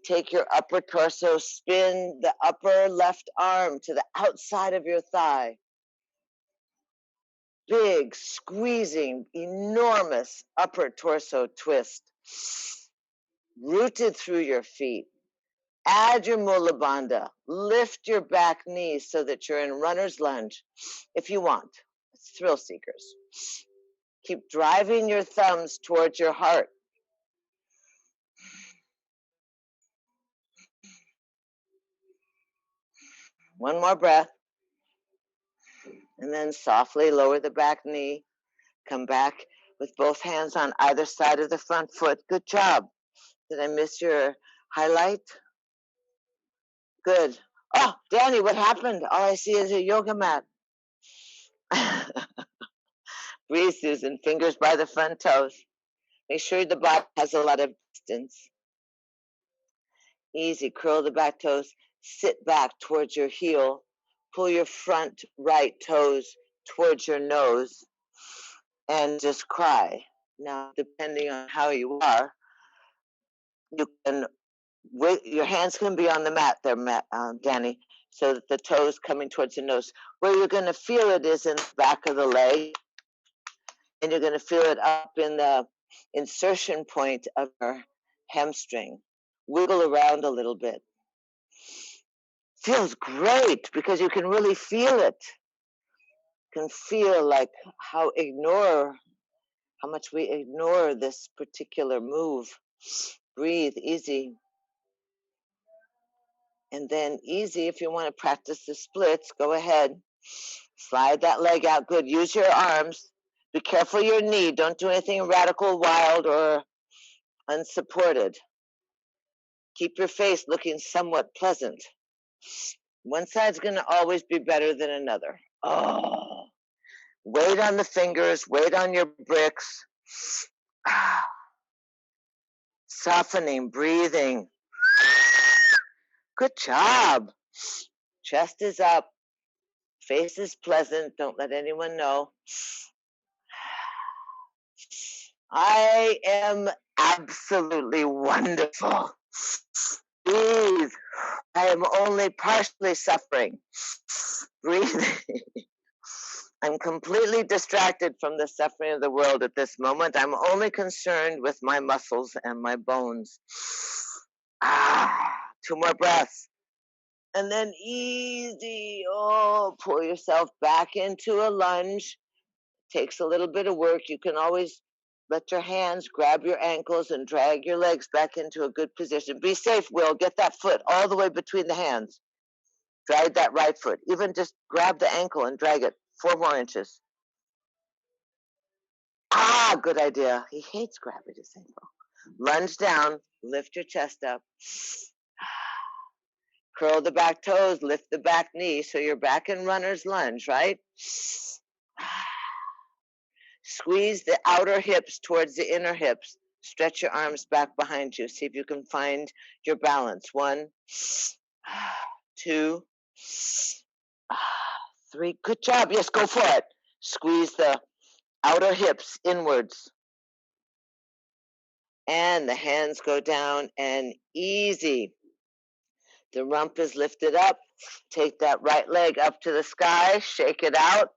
Take your upper torso, spin the upper left arm to the outside of your thigh. Big, squeezing, enormous upper torso twist. Rooted through your feet. Add your mula bandha. Lift your back knee so that you're in runner's lunge if you want. It's thrill seekers. Keep driving your thumbs towards your heart. One more breath. And then softly lower the back knee. Come back with both hands on either side of the front foot. Good job. Did I miss your highlight? Good. Oh, Danny, what happened? All I see is a yoga mat. Breathe, Susan. Fingers by the front toes. Make sure the body has a lot of distance. Easy. Curl the back toes. Sit back towards your heel. Pull your front right toes towards your nose. And just cry. Now, depending on how you are, you can, your hands can be on the mat there, Danny, so that the toes coming towards the nose. Where you're going to feel it is in the back of the leg, and you're going to feel it up in the insertion point of your hamstring. Wiggle around a little bit. Feels great because you can really feel it. You can feel like how much we ignore this particular move. Breathe easy. And then easy, if you want to practice the splits, go ahead. Slide that leg out. Good. Use your arms. Be careful your knee. Don't do anything radical, wild, or unsupported. Keep your face looking somewhat pleasant. One side's going to always be better than another. Oh. Weight on the fingers. Weight on your bricks. Softening, breathing. Good job. Chest is up. Face is pleasant. Don't let anyone know. I am absolutely wonderful. Breathe. I am only partially suffering. Breathing. I'm completely distracted from the suffering of the world at this moment. I'm only concerned with my muscles and my bones. 2 more breaths. And then easy. Oh, pull yourself back into a lunge. Takes a little bit of work. You can always let your hands grab your ankles and drag your legs back into a good position. Be safe, Will. Get that foot all the way between the hands. Drag that right foot. Even just grab the ankle and drag it 4 more inches. Good idea. He hates grabbing his ankle. Lunge down. Lift your chest up. Curl the back toes. Lift the back knee. So you're back in runner's lunge, right? Squeeze the outer hips towards the inner hips. Stretch your arms back behind you. See if you can find your balance. 1, 2, 3. Good job. Yes, go for it. Squeeze the outer hips inwards. And the hands go down and easy. The rump is lifted up. Take that right leg up to the sky. Shake it out.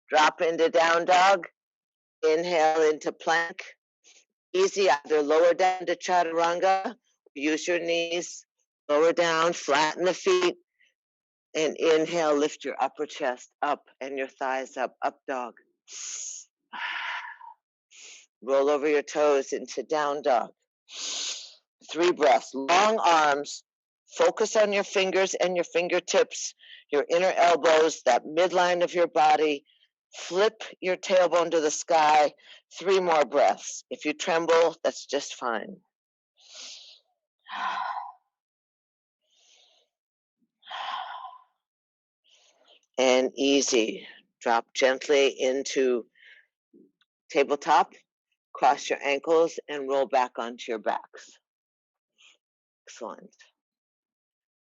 Drop into down dog. Inhale into plank. Easy, either lower down to chaturanga. Use your knees. Lower down, flatten the feet. And inhale, lift your upper chest up and your thighs up. Up dog. Roll over your toes into down dog. 3 breaths. Long arms. Focus on your fingers and your fingertips, your inner elbows, that midline of your body. Flip your tailbone to the sky. 3 more breaths. If you tremble, that's just fine. And easy. Drop gently into tabletop. Cross your ankles and roll back onto your backs. Excellent.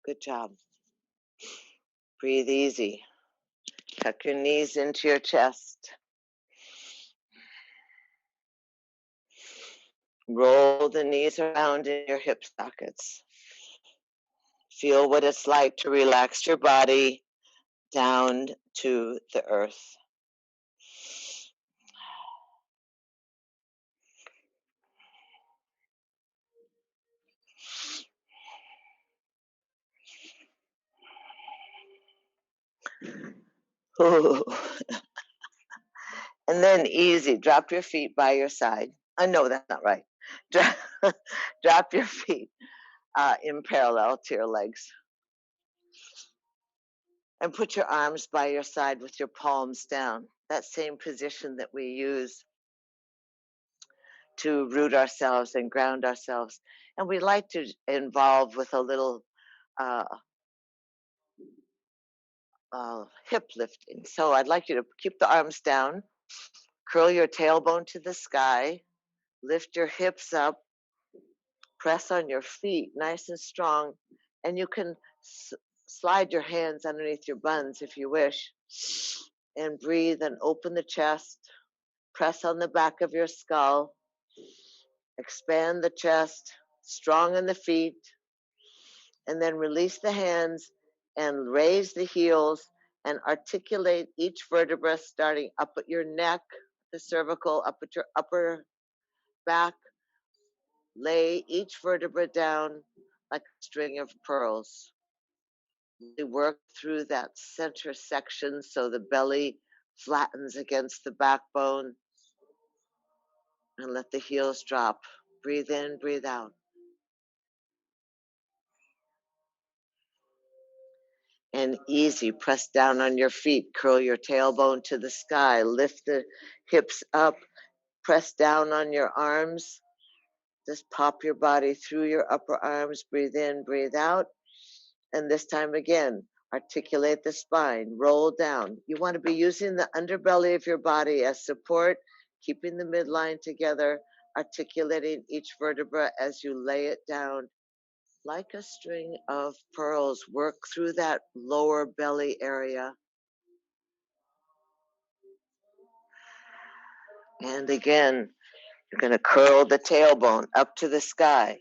Good job. Breathe easy. Tuck your knees into your chest. Roll the knees around in your hip sockets. Feel what it's like to relax your body down to the earth. Ooh. And then easy, drop your feet by your side. No, that's not right. Drop your feet in parallel to your legs. And put your arms by your side with your palms down. That same position that we use to root ourselves and ground ourselves. And we like to involve with a little hip lifting. So I'd like you to keep the arms down, curl your tailbone to the sky, lift your hips up, press on your feet nice and strong, and you can slide your hands underneath your buns if you wish, and breathe and open the chest, press on the back of your skull, expand the chest, strong in the feet, and then release the hands and raise the heels and articulate each vertebra starting up at your neck, the cervical, up at your upper back. Lay each vertebra down like a string of pearls. We work through that center section so the belly flattens against the backbone, and let the heels drop. Breathe in, breathe out. And easy, press down on your feet, curl your tailbone to the sky, lift the hips up, press down on your arms, just pop your body through your upper arms, breathe in, breathe out, and this time again, articulate the spine, roll down. You want to be using the underbelly of your body as support, keeping the midline together, articulating each vertebra as you lay it down like a string of pearls. Work through that lower belly area. And again, you're going to curl the tailbone up to the sky.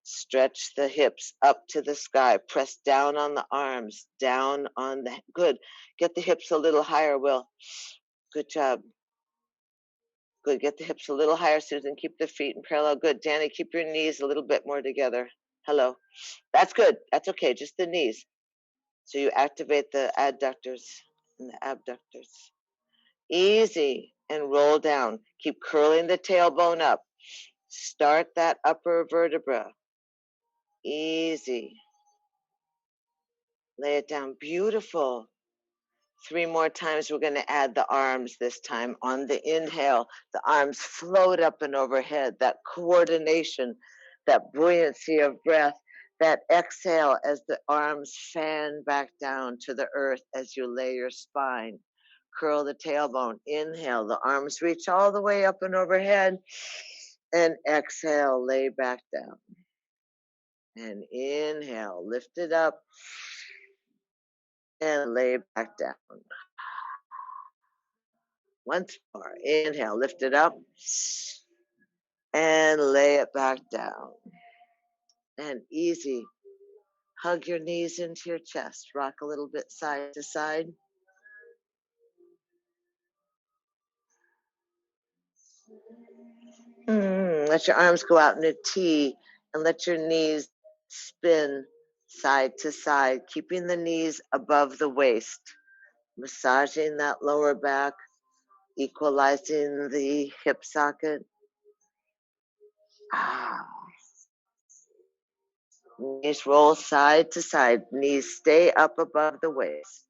Stretch the hips up to the sky. Press down on the arms, down on the, good. Get the hips a little higher, Will. Good job. Good, get the hips a little higher, Susan. Keep the feet in parallel. Good, Danny, keep your knees a little bit more together. Hello. That's good. That's okay, just the knees. So you activate the adductors and the abductors. Easy, and roll down. Keep curling the tailbone up. Start that upper vertebra. Easy. Lay it down. Beautiful. 3 more times. We're going to add the arms this time. On the inhale, the arms float up and overhead. That coordination, that buoyancy of breath. That exhale as the arms fan back down to the earth as you lay your spine. Curl the tailbone. Inhale, the arms reach all the way up and overhead. And exhale, lay back down. And inhale, lift it up. and lay back down. Once more, inhale, lift it up and lay it back down. And easy, hug your knees into your chest, rock a little bit side to side. Let your arms go out in a T and let your knees spin side to side, keeping the knees above the waist, massaging that lower back, equalizing the hip socket. Knees roll side to side, knees stay up above the waist.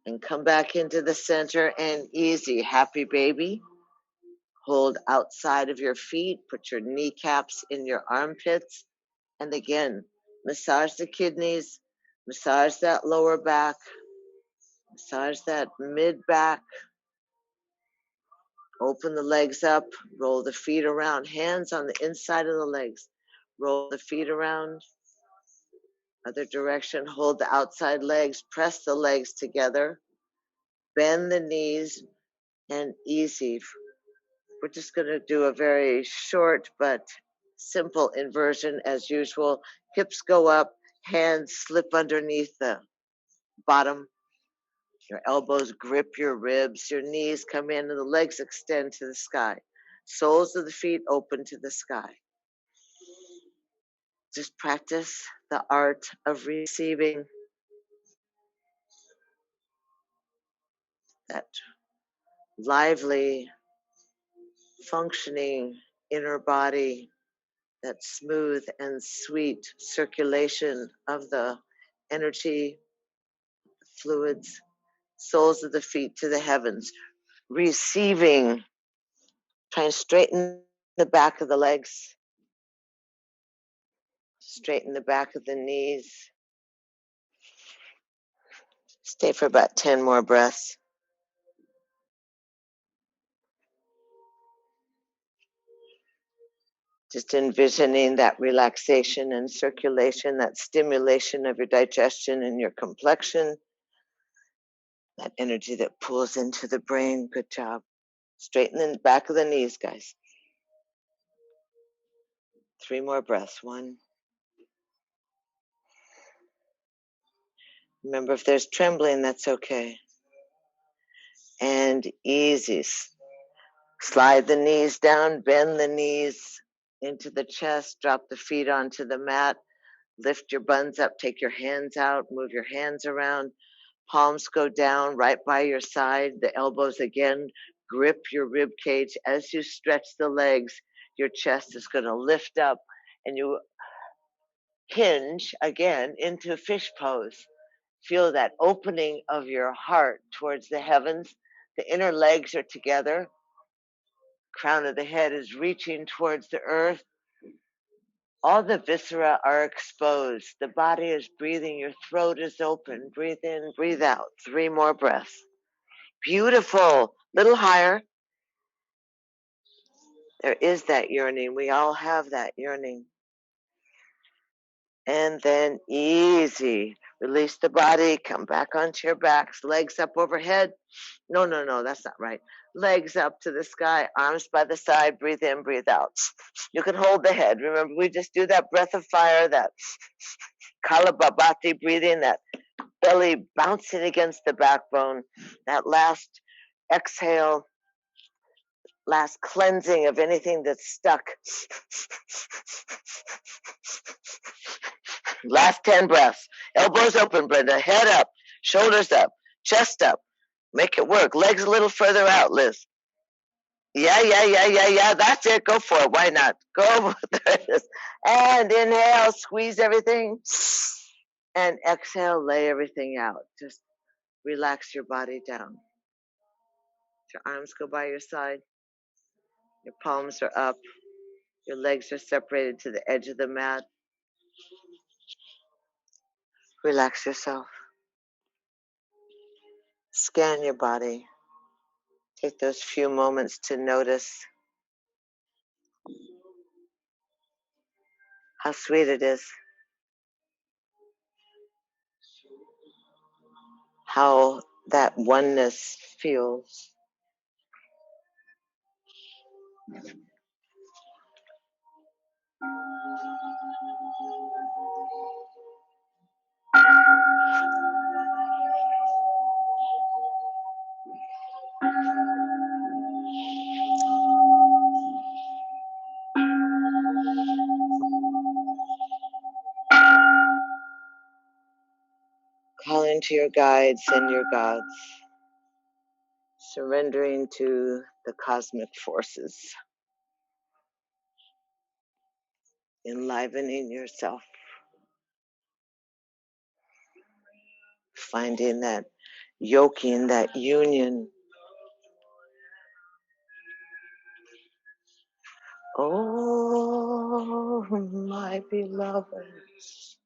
And come back into the center and easy, happy baby. Hold outside of your feet, put your kneecaps in your armpits. And again, massage the kidneys, massage that lower back, massage that mid back. Open the legs up, roll the feet around, hands on the inside of the legs. Roll the feet around. Other direction, hold the outside legs, press the legs together, bend the knees, and easy. We're just going to do a very short but simple inversion as usual. Hips go up, hands slip underneath the bottom. Your elbows grip your ribs, your knees come in, and the legs extend to the sky. Soles of the feet open to the sky. Just practice the art of receiving that lively, functioning inner body, that smooth and sweet circulation of the energy, fluids, soles of the feet to the heavens, receiving. Try and straighten the back of the legs, straighten the back of the knees. Stay for about 10 more breaths. Just envisioning that relaxation and circulation, that stimulation of your digestion and your complexion, that energy that pulls into the brain. Good job. Straighten the back of the knees, guys. 3 more breaths. 1. Remember, if there's trembling, that's okay. And easy. Slide the knees down, bend the knees into the chest, drop the feet onto the mat, lift your buns up, take your hands out, move your hands around, palms go down right by your side, the elbows again, grip your rib cage. As you stretch the legs, your chest is going to lift up and you hinge again into fish pose. Feel that opening of your heart towards the heavens. The inner legs are together. Crown of the head is reaching towards the earth. All the viscera are exposed. The body is breathing. Your throat is open. Breathe in, breathe out. 3 more breaths. Beautiful. Little higher. There is that yearning. We all have that yearning. And then easy. Release the body. Come back onto your backs. Legs up overhead. No, that's not right. Legs up to the sky, arms by the side, breathe in, breathe out. You can hold the head. Remember, we just do that breath of fire, that kalababati breathing, that belly bouncing against the backbone, that last exhale, last cleansing of anything that's stuck. Last 10 breaths. Elbows open, Brenda. Head up, shoulders up, chest up. Make it work. Legs a little further out, Liz. Yeah. That's it. Go for it. Why not? Go. There it is. And inhale, squeeze everything. And exhale, lay everything out. Just relax your body down. Your arms go by your side. Your palms are up. Your legs are separated to the edge of the mat. Relax yourself. Scan your body. Take those few moments to notice how sweet it is how that oneness feels. Calling to your guides and your gods, surrendering to the cosmic forces, enlivening yourself, finding that yoking, that union. Oh, my beloveds,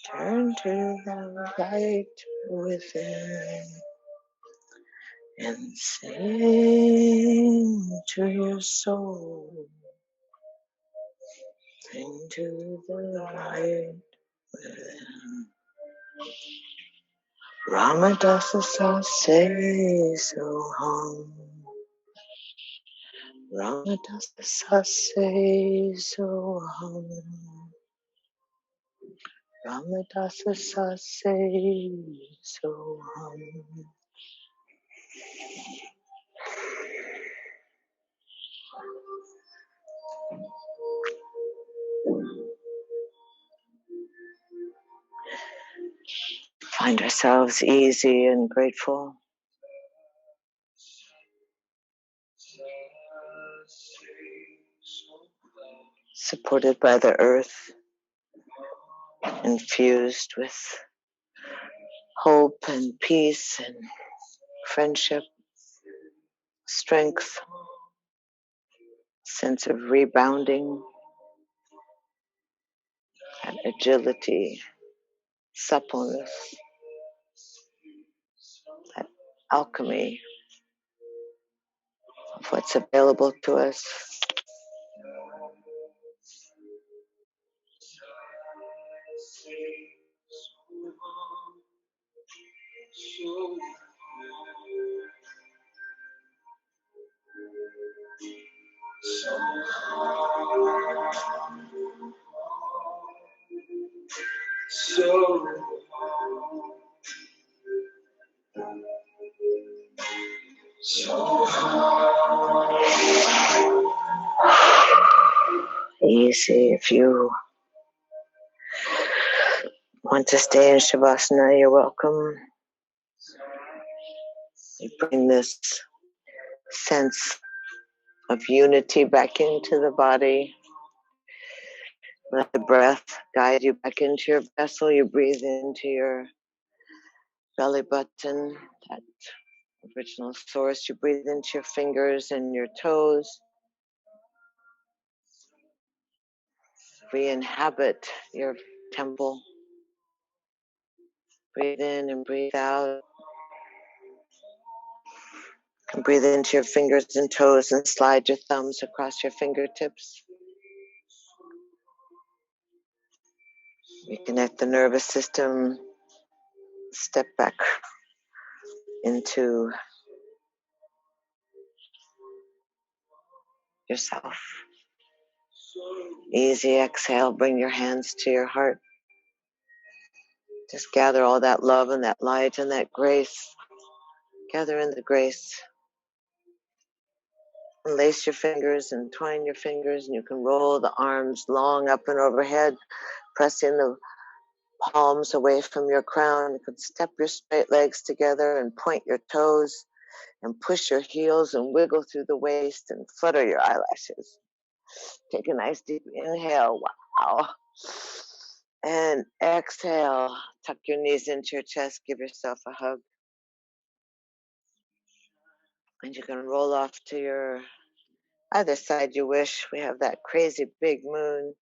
turn to the light within and sing to your soul, into the light within. Ramadasa say so hum. Ramadasa say so hum. Ramadasa say so hum. Find ourselves easy and grateful, supported by the earth, infused with hope and peace and friendship, strength, sense of rebounding, and agility, suppleness, that alchemy of what's available to us. Easy. If you want to stay in Shavasana, you're welcome. You bring this sense of unity back into the body. Let the breath guide you back into your vessel. You breathe into your belly button, that original source. You breathe into your fingers and your toes. Re-inhabit your temple. Breathe in and breathe out. You can breathe into your fingers and toes and slide your thumbs across your fingertips. Reconnect the nervous system. Step back into yourself. Easy exhale. Bring your hands to your heart. Just gather all that love and that light and that grace. Gather in the grace. And lace your fingers and twine your fingers, and you can roll the arms long up and overhead, pressing the palms away from your crown. You can step your straight legs together and point your toes and push your heels and wiggle through the waist and flutter your eyelashes. Take a nice deep inhale. Wow. And exhale. Tuck your knees into your chest. Give yourself a hug. And you can roll off to your either side you wish. We have that crazy big moon,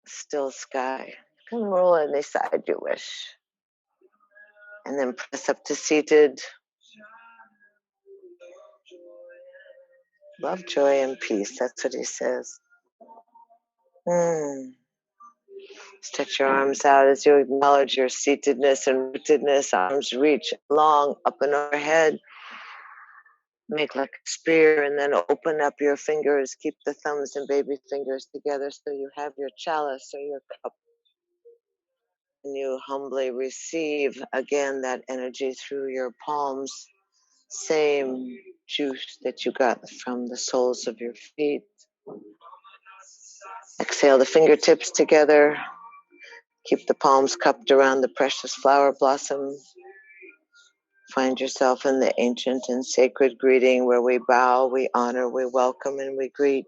still sky. You can roll any side you wish. And then press up to seated. Love, joy, and peace. That's what he says. Stretch your arms out as you acknowledge your seatedness and rootedness. Arms reach long up and overhead. Make like a spear and then open up your fingers. Keep the thumbs and baby fingers together so you have your chalice or your cup. And you humbly receive again that energy through your palms. Same juice that you got from the soles of your feet. Exhale the fingertips together. Keep the palms cupped around the precious flower blossom. Find yourself in the ancient and sacred greeting where we bow, we honor, we welcome, and we greet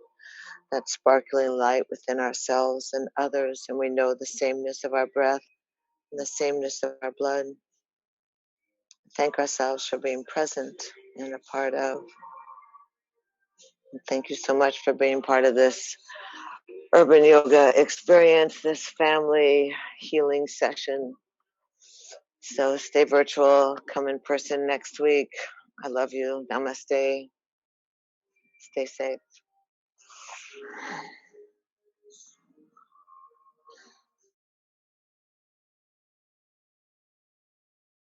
that sparkling light within ourselves and others, and we know the sameness of our breath and the sameness of our blood. Thank ourselves for being present and a part of. And thank you so much for being part of this urban yoga experience, this family healing session. So stay virtual, come in person next week. I love you. Namaste. Stay safe.